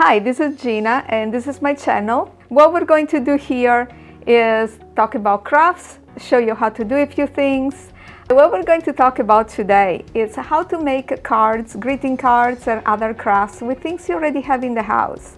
Hi, this is Gina and this is my channel. What we're going to do here is talk about crafts, show you how to do a few things. What we're going to talk about today is how to make cards, greeting cards and other crafts with things you already have in the house.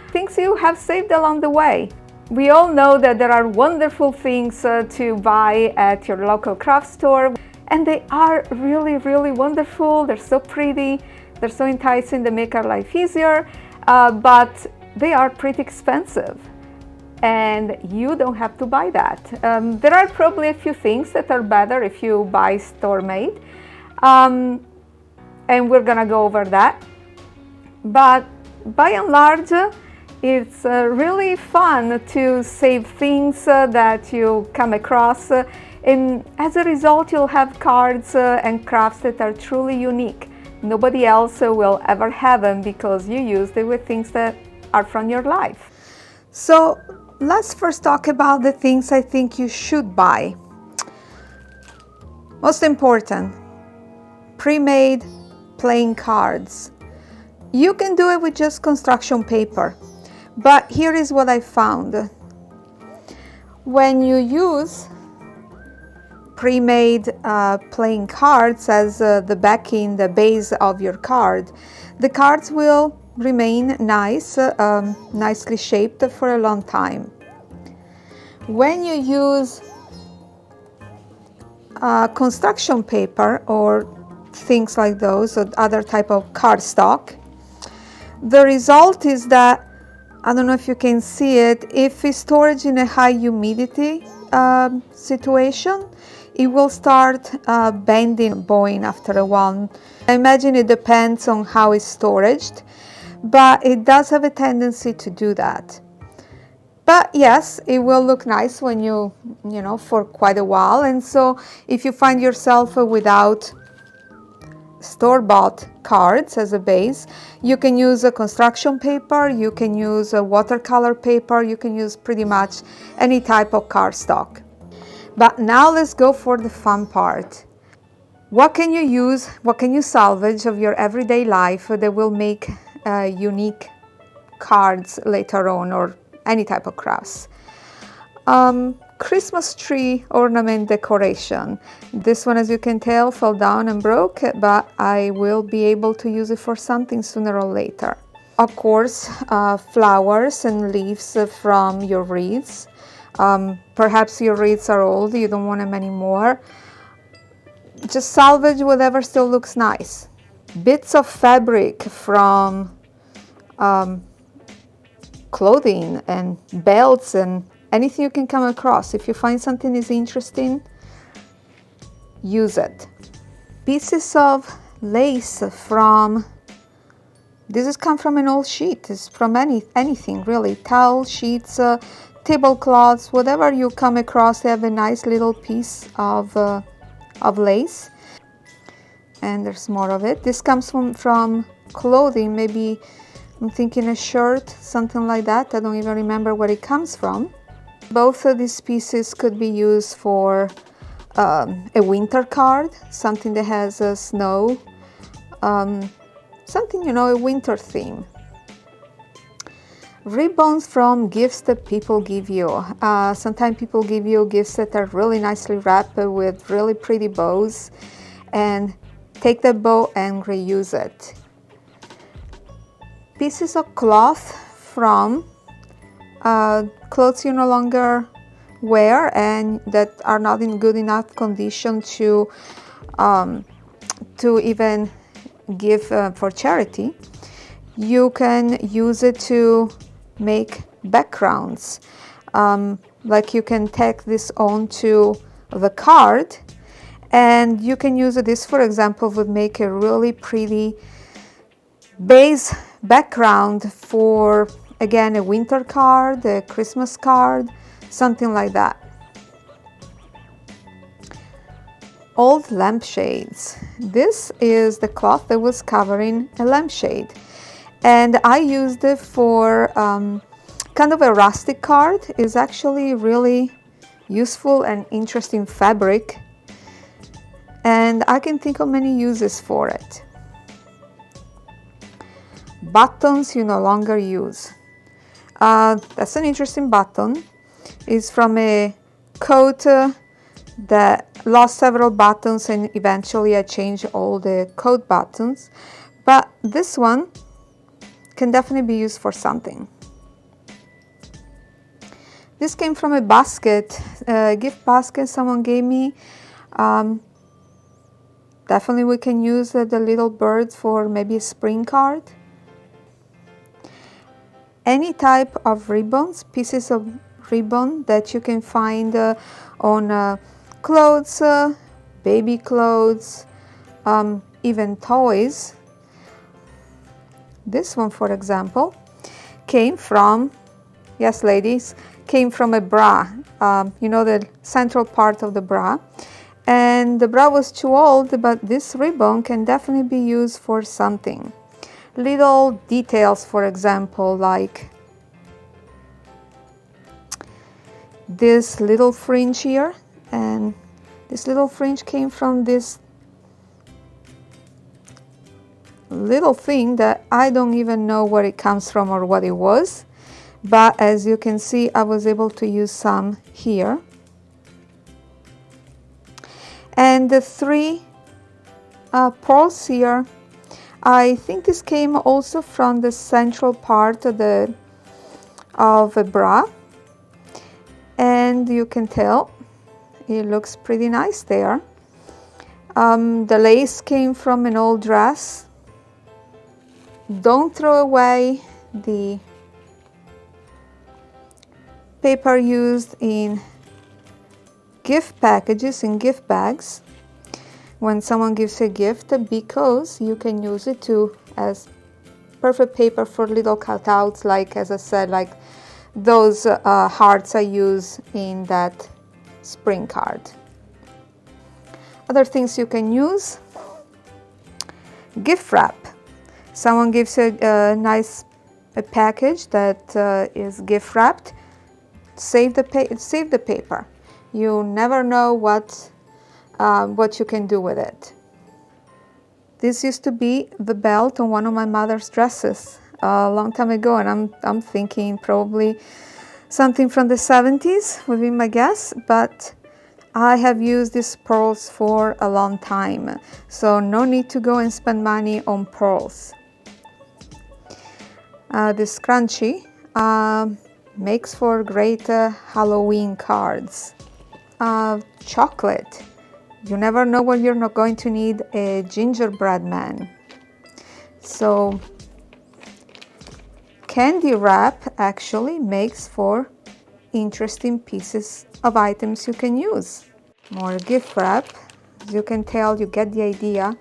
Things you have saved along the way. We all know that there are wonderful things to buy at your local craft store, and they are really, really wonderful. They're so pretty, they're so enticing, they make our life easier. But they are pretty expensive and you don't have to buy that. There are probably a few things that are better if you buy store-made, and we're gonna go over that. But by and large, it's really fun to save things that you come across, and as a result you'll have cards and crafts that are truly unique. Nobody else will ever have them because you used it with things that are from your life. So let's first talk about the things I think you should buy. Most important, pre-made playing cards. You can do it with just construction paper, but here is what I found. When you use pre-made playing cards as the backing, the base of your card, the cards will remain nice, nicely shaped for a long time. When you use construction paper or things like those, or other type of cardstock, the result is that, I don't know if you can see it, if it's stored in a high humidity situation, it will start bending, bowing after a while. I imagine it depends on how it's stored, but it does have a tendency to do that. But yes, it will look nice when you know, for quite a while. And so if you find yourself without store-bought cards as a base, you can use a construction paper, you can use a watercolor paper, you can use pretty much any type of cardstock. But now let's go for the fun part. What can you use, what can you salvage of your everyday life that will make unique cards later on, or any type of crafts? Christmas tree ornament decoration. This one, as you can tell, fell down and broke, but I will be able to use it for something sooner or later. Of course, flowers and leaves from your wreaths. Perhaps your wreaths are old, you don't want them anymore. Just salvage whatever still looks nice. Bits of fabric from clothing and belts and anything you can come across. If you find something is interesting, use it. Pieces of lace from, this has come from an old sheet. It's from anything really. Towel sheets, tablecloths, whatever you come across, they have a nice little piece of lace, and there's more of it. This comes from clothing, maybe I'm thinking a shirt, something like that. I don't even remember where it comes from. Both of these pieces could be used for a winter card, something that has snow, something, you know, a winter theme. Ribbons from gifts that people give you. Sometimes people give you gifts that are really nicely wrapped with really pretty bows, and take that bow and reuse it. Pieces of cloth from clothes you no longer wear and that are not in good enough condition to even give for charity. You can use it to make backgrounds. Like you can tack this onto the card, and you can use this, for example, would make a really pretty base background for, again, a winter card, a Christmas card, something like that. Old lampshades. This is the cloth that was covering a lampshade, and I used it for kind of a rustic card. It's actually really useful and interesting fabric, and I can think of many uses for it. buttons you no longer use. That's an interesting button. It's from a coat that lost several buttons, and eventually I changed all the coat buttons. But this one can definitely be used for something. This came from a basket, a gift basket someone gave me. Definitely we can use the little birds for maybe a spring card. Any type of ribbons, pieces of ribbon that you can find on clothes, baby clothes, even toys. This one, for example, came from, yes ladies, came from a bra, you know, the central part of the bra. And the bra was too old, but this ribbon can definitely be used for something. Little details, for example, like this little fringe here, and this little fringe came from this little thing that I don't even know where it comes from or what it was, but as you can see, I was able to use some here. And the three pearls here, I think this came also from the central part of a bra, and you can tell it looks pretty nice there. The lace came from an old dress. Don't throw away the paper used in gift packages and gift bags when someone gives a gift, because you can use it too as perfect paper for little cutouts, like, as I said, like those hearts I use in that spring card. Other things you can use: gift wrap. Someone gives a nice package that is gift wrapped. Save the paper. You never know what you can do with it. This used to be the belt on one of my mother's dresses a long time ago, and I'm thinking probably something from the 70s would be my guess, but I have used these pearls for a long time, so no need to go and spend money on pearls. This scrunchie makes for great Halloween cards. Chocolate. You never know when you're not going to need a gingerbread man. So candy wrap actually makes for interesting pieces of items you can use. More gift wrap. As you can tell, you get the idea.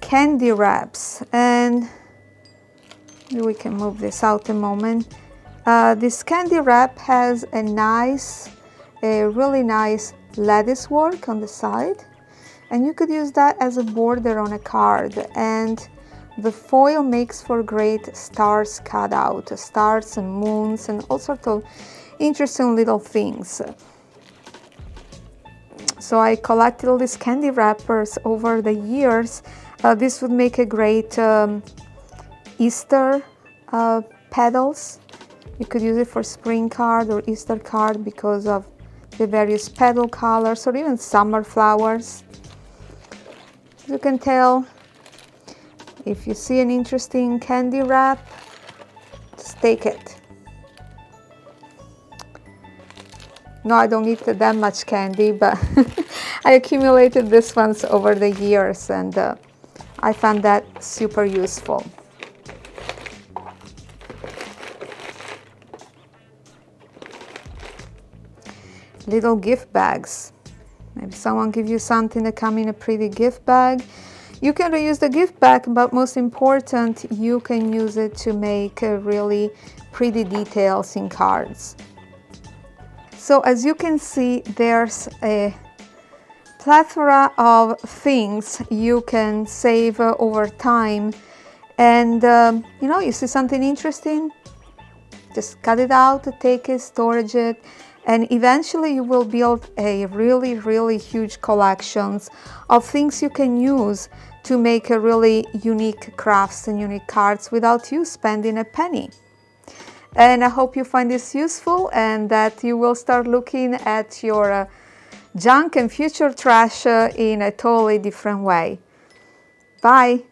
Candy wraps, and we can move this out a moment. This candy wrap has a really nice lattice work on the side, and you could use that as a border on a card, and the foil makes for great stars cut out, stars and moons and all sorts of interesting little things. So I collected all these candy wrappers over the years. This would make a great Easter petals. You could use it for spring card or Easter card because of the various petal colors, or even summer flowers. As you can tell, if you see an interesting candy wrap, just take it. No, I don't eat that much candy, but I accumulated these ones over the years, and I found that super useful. Little gift bags. Maybe someone gives you something that comes in a pretty gift bag. You can reuse the gift bag, but most important, you can use it to make really pretty details in cards. So as you can see, there's a plethora of things you can save over time, and you see something interesting, just cut it out, take it, storage it, And eventually you will build a really, really huge collections of things you can use to make a really unique crafts and unique cards without you spending a penny. And I hope you find this useful and that you will start looking at your junk and future trash in a totally different way. Bye!